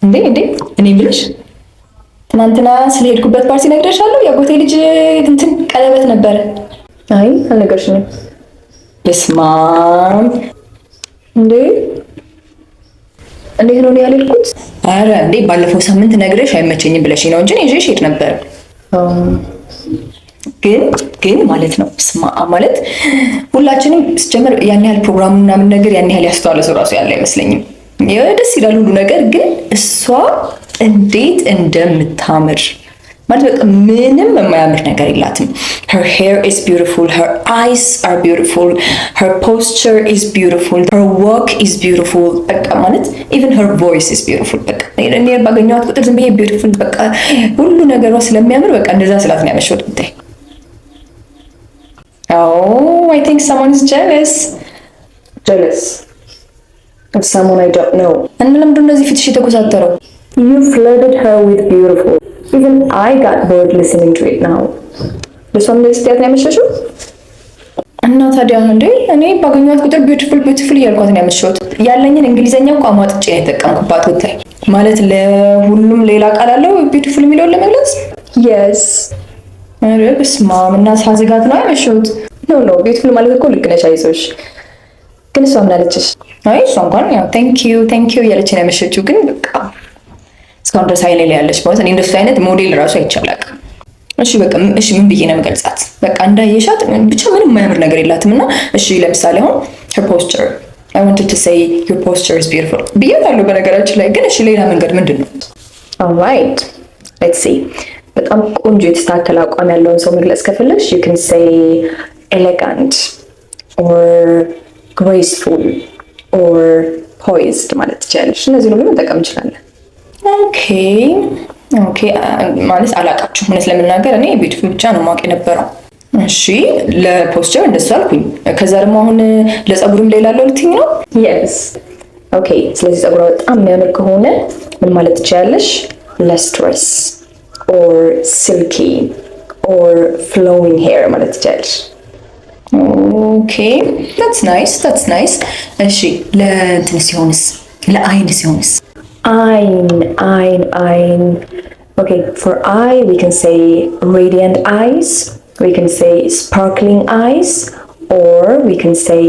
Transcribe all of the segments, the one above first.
እንዴ እኔ ብልሽ ትናንትና ስለሄድኩበት ፓርቲ ነግሬሻለሁ። የአጎቴ ልጅ እንትን ቀለበት ነበረ። አይ አልነገርሽኝም። በስመ አብ እንዴት ነው ያልሄድኩት? አረ እንዴ ባለፈው ሳምንት ነግሬሽ አይመቸኝም ብለሽኝ ነው እንጂ ይዤሽ ሄድ ነበር። ግን ማለት ነው ስማ ማለት ሁላችንም ስጀምር ያን ያህል ፕሮግራሙ ምናምን ነገር ያን ያህል ያስተዋለ ሰው ራሱ ያለ አይመስለኝም። ደስ ይላል ሁሉ ነገር፣ ግን እሷ እንዴት እንደምታምር ማለት በቃ ምንም የማያምር ነገር የላትም። her hair is beautiful, her eyes are beautiful, her posture is beautiful, her walk is beautiful በቃ ማለት even her voice is beautiful በቃ እኔ ባገኘኋት ቁጥር ዝም ብዬ beautiful በቃ ሁሉ ነገሯ ስለሚያምር በቃ እንደዛ ስላት ነው ያመሸሁት ብታይ። Oh, I think someone is jealous of someone I don't know. እና ለምንድን ነው እዚህ ፊትሽ የተኮሳተረው? You flooded her with beautiful. Even I got bored listening to it now. ለሷም እንደዚህ ስትያት ነው ያመሸሽው? እና ታዲያ እንዴ እኔ ባገኘኋት ቁጥር ቢዩቲፉል እያልኳት ነው ያመሸሁት። ያለኝን እንግሊዘኛ ቋንቋ አጥጬ ነው የተጠቀምኩባት ብታይ። ማለት ለሁሉም ሌላ ቃል አለው ቢዩቲፉል የሚለውን ለመግለጽ? Yes. አረ በስመ አብ እና ሳዝጋት ነው ያመሸሁት። ኖ ቢዩቲፉል ማለት እኮ ልክ ነሽ፣ አይዞሽ። ግን እሷ ምን አለችሽ? አይ እሷ እንኳን ያው ቴንክ ዩ እያለች ነው ያመሸችው። ግን በቃ እስካሁን ድረስ አይኔ ላይ ያለች ማለት እኔ እንደሱ አይነት ሞዴል ራሱ አይቻላል። እሺ በቃ እሺ ምን ብዬ ነው የምገልጻት? በቃ እንዳየሻት ብቻ ምንም የማያምር ነገር የላትም። እና እሺ ለምሳሌ አሁን her posture I wanted to say your posture is beautiful ብያታለሁ በነገራችን ላይ። ግን እሺ ሌላ መንገድ ምንድን ነው? alright let's see በጣም ቆንጆ የተስተካከለ አቋም ያለውን ሰው መግለጽ ከፈለግሽ you can say elegant or graceful or poised ማለት ትችላለሽ። እነዚህ ሁሉ መጠቀም እንችላለን። ኦኬ ማለት አላውቃችሁም። እውነት ለመናገር እኔ ቢዩቲፉል ብቻ ነው ማወቅ የነበረው። እሺ ለፖስቸር እንደሱ አልኩኝ። ከዛ ደግሞ አሁን ለፀጉርም ሌላ አለው ልትይኝ ነው? የስ ኦኬ። ስለዚህ ፀጉሯ በጣም የሚያምር ከሆነ ምን ማለት ትችላለሽ? lustrous or silky or flowing hair ማለት ትችላለሽ። ኦኬ that's nice። እሺ ለእንትን ሲሆንስ? ለአይን ሲሆንስ? አይን okay, for eye we can say radiant eyes, we can say sparkling eyes, or we can say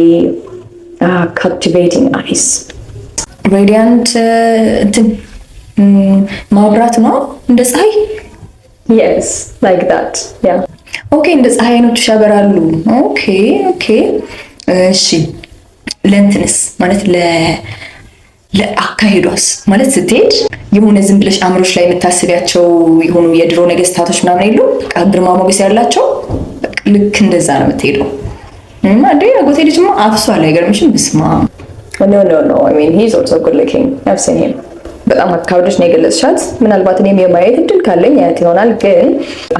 captivating eyes. radiant እንትን ማብራት ነው እንደ ፀሐይ? yes like that yeah. ኦኬ እንደ ፀሐይ አይኖች ያበራሉ። ኦኬ እሺ ለእንትንስ ማለት ለአካሄዷስ ማለት ስትሄድ የሆነ ዝም ብለሽ አእምሮሽ ላይ የምታስቢያቸው የሆኑ የድሮ ነገስታቶች ምናምን የሉ በቃ ግርማ ሞገስ ያላቸው ልክ እንደዛ ነው የምትሄደው። እንዴ አጎቴ ልጅማ አፍሷል አይገርምሽም? ብስማ no I mean he's also good looking. I've seen him. በጣም አካሄዶች ነው የገለጽሻት። ምናልባት እኔም የማየት እድል ካለኝ ያት ይሆናል። ግን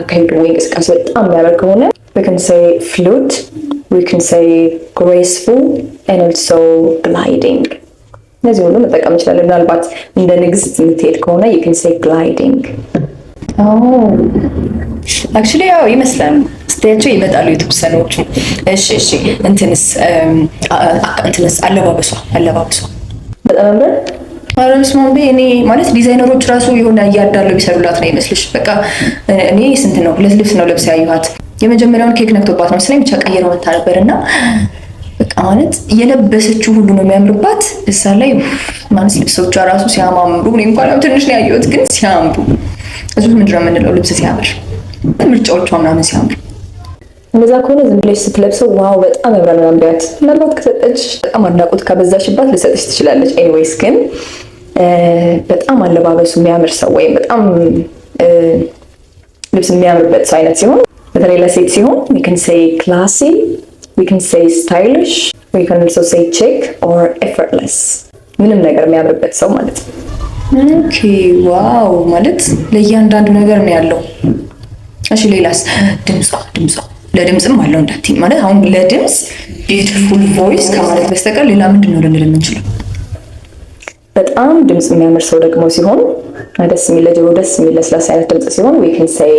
አካሄዱ ወይ እንቅስቃሴ በጣም የሚያምር ከሆነ we can say fluid, we can say graceful and also gliding. እነዚህ ሁሉ መጠቀም እንችላለን። ምናልባት እንደ ንግስት የምትሄድ ከሆነ you can say gliding. actually ያው ይመስላል ስቴያቸው ይመጣሉ የተወሰኑት። እሺ እንትንስ አለባበሷ በጣም ነበር። አረ በስመ አብ እኔ ማለት ዲዛይነሮች ራሱ የሆነ እያዳሉ ቢሰሩላት ነው ይመስልሽ? በቃ እኔ ስንት ነው ሁለት ልብስ ነው ለብሳ ያዩት። የመጀመሪያውን ኬክ ነክቶባት ነው ስለኝ ብቻ ቀይረው መታ ነበርና በቃ ማለት የለበሰችው ሁሉ ነው የሚያምርባት። እዛ ላይ ማለት ልብሶቿ ራሱ ሲያማምሩ እኔ እንኳን ትንሽ ነው ያየሁት፣ ግን ሲያምሩ እሱ ምንድን ነው የምንለው ልብስ ሲያምር ምርጫዎቿ ምናምን ሲያምሩ እንደዛ ከሆነ ዝም ብለሽ ስትለብሰው ዋው በጣም ያምራል ምናምን ቢያት ምናልባት ከሰጠች በጣም አድናቆት ካበዛሽባት ልሰጥሽ ትችላለች። ኤኒዌይስ ግን በጣም አለባበሱ የሚያምር ሰው ወይም በጣም ልብስ የሚያምርበት ሰው አይነት ሲሆን በተለይ ለሴት ሲሆን we can say classy, we can say stylish, we can also say chic or effortless. ምንም ነገር የሚያምርበት ሰው ማለት ነው። ኦኬ ዋው ማለት ለእያንዳንዱ ነገር ነው ያለው። እሺ ሌላስ? ድምጿ ለድምጽም አለው እንዳትኝ ማለት አሁን ለድምጽ ቢዩቲፉል ቮይስ ከማለት በስተቀር ሌላ ምንድን ነው ልንል የምንችለው? በጣም ድምጽ የሚያምር ሰው ደግሞ ሲሆን ደስ የሚል ለጆሮ ደስ የሚል ለስላሳ አይነት ድምጽ ሲሆን we can say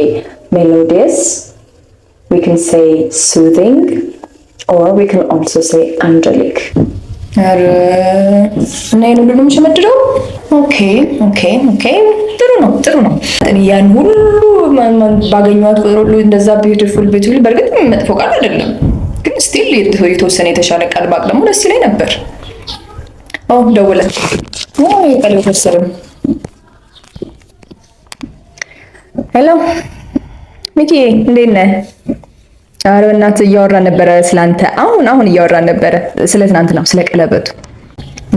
melodious, we can say soothing, or we can also say angelic. አረ እና ይሄን ሁሉንም ሸመድረው። ኦኬ ኦኬ ኦኬ ጥሩ ነው ጥሩ ነው። እኔ ያን ሁሉ ባገኘኋት ቁጥር ሁሉ እንደዛ ቢዩቲፉል በእርግጥ መጥፎ ቃል አይደለም፣ ግን ስቲል የተወሰነ የተሻለ ቃል ባቅ ደግሞ ደስ ይለኝ ነበር። ኦ ደወለ። የቀለው ተሰረም። ሄሎ ሚኪ እንዴት ነህ? ኧረ በእናትህ እያወራን ነበረ ስላንተ። አሁን እያወራን ነበረ ስለ ትናንት ነው፣ ስለ ቀለበቱ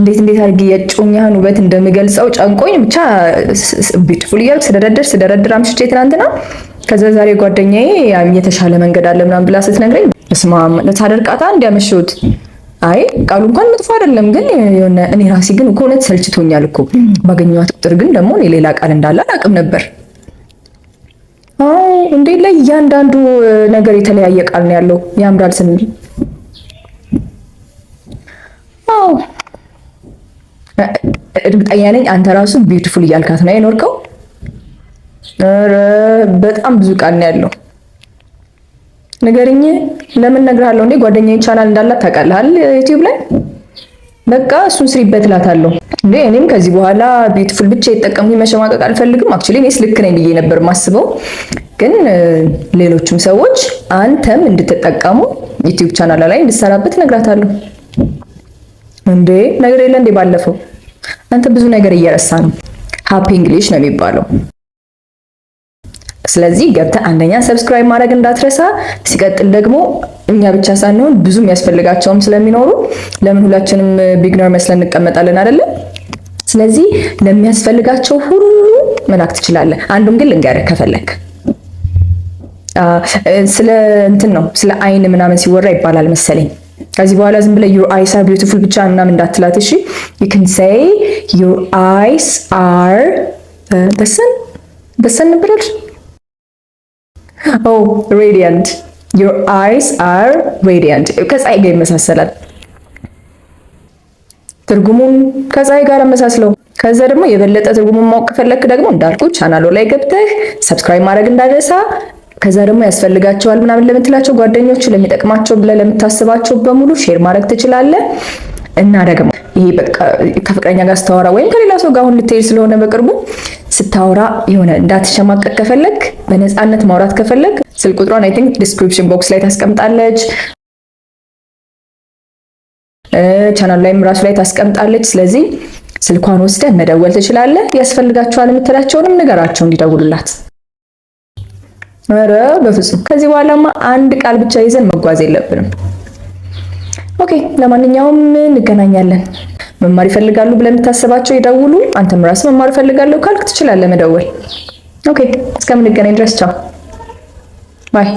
እንዴት አድርጌ የጮኛህን ውበት እንደምገልጸው ጨንቆኝ ብቻ ቢዩቲፉል እያልኩ ስደረድር አምሽቼ ትናንትና። ከዛ ዛሬ ጓደኛዬ የተሻለ መንገድ አለ ምናምን ብላ ስትነግረኝ እስማ ለታደርቃታ እንዲያመሽሁት። አይ ቃሉ እንኳን መጥፎ አይደለም፣ ግን የሆነ እኔ ራሴ ግን እኮ እውነት ሰልችቶኛል እኮ ባገኘኋት ቁጥር። ግን ደግሞ እኔ ሌላ ቃል እንዳለ አላውቅም ነበር። እንዴ ላይ እያንዳንዱ ነገር የተለያየ ቃል ነው ያለው ያምራል ስንል። አዎ እርግጠኛ ነኝ አንተ ራሱ ቢዩቲፉል እያልካት ነው የኖርከው። ኧረ በጣም ብዙ ቃል ነው ያለው። ንገሪኝ። ለምን እነግርሃለሁ እንዴ ጓደኛዬ ቻናል እንዳላት ታውቃለህ ዩቲዩብ ላይ። በቃ እሱን ስሪበት እላታለሁ። እንዴ እኔም ከዚህ በኋላ ቢዩቲፉል ብቻ የተጠቀምኩኝ መሸማቀቅ አልፈልግም። አክቹሊ እኔስ ልክ ነኝ ብዬ ነበር ማስበው፣ ግን ሌሎችም ሰዎች አንተም እንድትጠቀሙ ዩቲዩብ ቻናል ላይ እንድትሰራበት እነግራታለሁ። እንዴ ነገር የለ እንዴ ባለፈው። አንተ ብዙ ነገር እየረሳ ነው። ሃፒ እንግሊሽ ነው የሚባለው። ስለዚህ ገብተህ አንደኛ ሰብስክራይብ ማድረግ እንዳትረሳ። ሲቀጥል ደግሞ እኛ ብቻ ሳንሆን ብዙ የሚያስፈልጋቸውም ስለሚኖሩ ለምን ሁላችንም ቢግነር መስለን እንቀመጣለን አይደለ? ስለዚህ ለሚያስፈልጋቸው ሁሉ መላክ ትችላለህ። አንዱን ግን ልንገርህ ከፈለክ ስለ እንትን ነው ስለ አይን ምናምን ሲወራ ይባላል መሰለኝ። ከዚህ በኋላ ዝም ብለህ your eyes are beautiful ብቻ ምናምን እንዳትላት እሺ። you can say your eyes are the sun ነበር radiant. your eyes are radiant ከፀሐይ ጋር ይመሳሰላል። ትርጉሙን ከፀሐይ ጋር አመሳስለው። ከዛ ደግሞ የበለጠ ትርጉሙን ማወቅ ከፈለክ ደግሞ እንዳልኩ ቻናሉ ላይ ገብተህ ሰብስክራይብ ማድረግ እንዳትረሳ። ከዛ ደግሞ ያስፈልጋቸዋል ምናምን ለምትላቸው ጓደኞቹ ለሚጠቅማቸው ብለህ ለምታስባቸው በሙሉ ሼር ማድረግ ትችላለህ። እና ደግሞ ይሄ በቃ ከፍቅረኛ ጋር ስታወራ ወይም ከሌላ ሰው ጋር አሁን ልትሄድ ስለሆነ በቅርቡ ስታወራ የሆነ እንዳትሸማቀቅ ከፈለክ፣ በነፃነት ማውራት ከፈለክ ስልክ ቁጥሯን አይ ቲንክ ዲስክሪፕሽን ቦክስ ላይ ታስቀምጣለች፣ ቻናል ላይም ራሱ ላይ ታስቀምጣለች። ስለዚህ ስልኳን ወስደህ መደወል ትችላለህ። ያስፈልጋቸዋል የምትላቸውንም ንገራቸው እንዲደውሉላት። ኧረ በፍጹም ከዚህ በኋላማ አንድ ቃል ብቻ ይዘን መጓዝ የለብንም። ኦኬ ለማንኛውም እንገናኛለን። መማር ይፈልጋሉ ብለህ የምታስባቸው ይደውሉ። አንተም ራስህ መማር ይፈልጋለሁ ካልክ ትችላለህ መደወል። ኦኬ እስከምንገናኝ ድረስ ቻው ባይ።